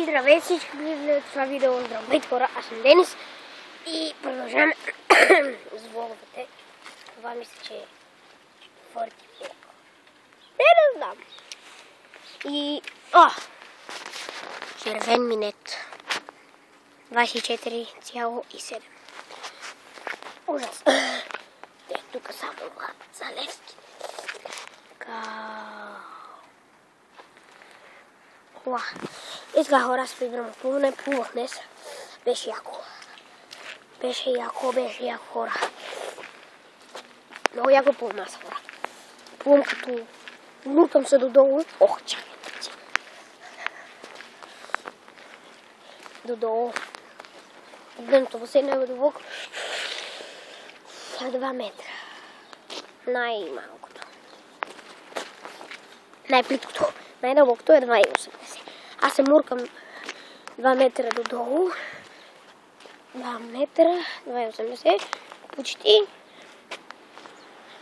Здравейте всички, гледате това видео. Здравейте хора, аз съм Денис и продължаваме с влоговете. Това мисля, че е четвърти влог. Не знам. И... червен минет. 24,7. Ужас. Тук само Залевски. И така хора, аз прибирам плуване, плувах днес. Беше яко. Беше яко хора. Много яко плувам аз хора. Плувам като муркам се додолу. Чакай. Додолу. Дъното басейна е дълбоко. 2 метра. Най-малкото. Най-плиткото. Най-дълбокото е 2,80. Аз се муркам 2 метра додолу. 2 метра, 2,80. Почти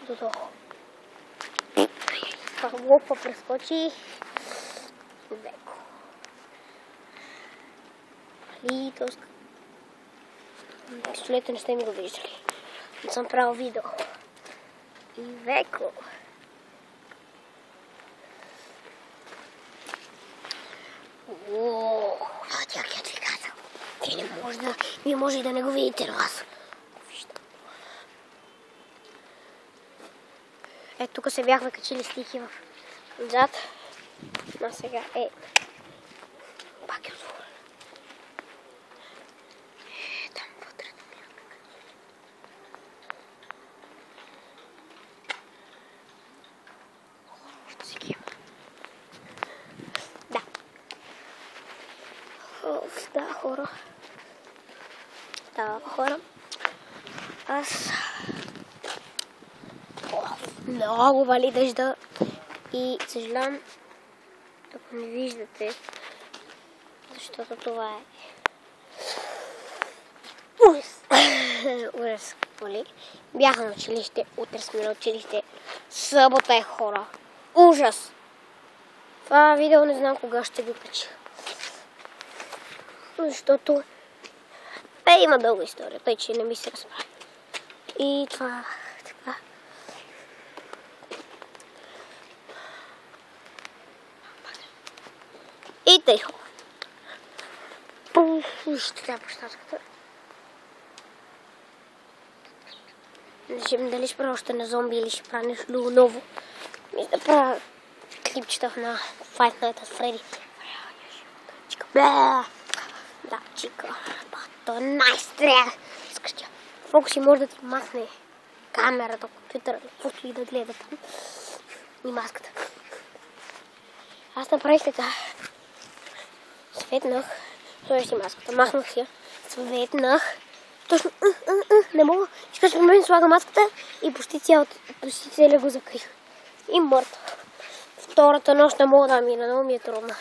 додолу. Това глупо прескочи. Веко. Литовска. Пистолета не сте ми го виждали. Не съм правил видео. И веко. Какият ви казал. Вие може и да не го видите, но аз виждам. Ето тук се бяхме качили стихи отзад. А сега пак е отворено. Там вътре да ми Да, хора. Аз... много вали дъжда и съжалявам, ако не виждате, защото това е... Ужас, вали. Бяха на училище, утре сме на училище. Събота е, хора. Ужас! Това видео не знам кога ще го кача. Защото има дълга история, тъй че не ми се разправи. И това така. И тъй хора. Вижте тя площадката. Дали ще правя още на зомби или ще правя нещо ново. Мисля да правя клипчета на Fight Night at Freddy. Да, чика. Това е най-стря. Скъщя. Фокуси може да ти махне камерата, компютъра, каквото и да гледа там. И маската. Аз направих така. Светнах. Сложих си маската. Махнах си я. Светнах. Точно. Не мога. Искаш при мен слага маската и почти целия го закрих. И мъртв. Втората нощ не мога да мина. Много ми е трудна.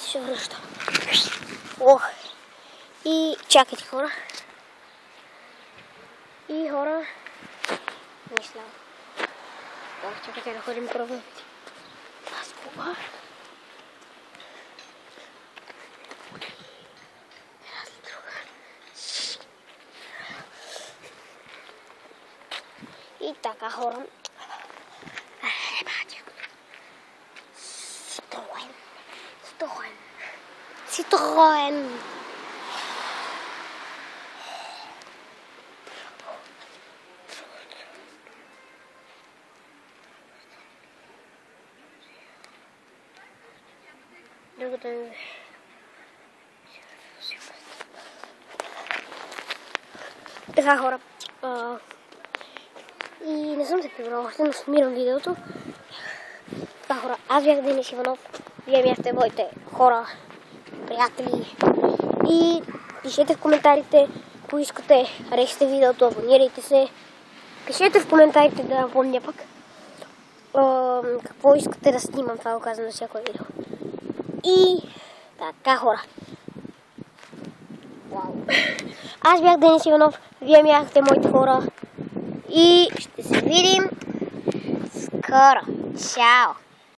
Ще връща. И чакайте хора. И хора. Мисля. Чакайте да ходим пробваме. Аз кога? И така хора. Citroën. Така хора. И не съм се прибрала още, но снимирам видеото. Така хора, аз бях Денис Иванов. Вие бяхте моите хора, приятели. И пишете в коментарите, ако искате, харесайте видеото, абонирайте се. Пишете в коментарите да напомня пък какво искате да снимам, това го казвам на всяко видео. И така хора. Аз бях Денис Иванов, вие бяхте моите хора. И ще се видим скоро. Чао!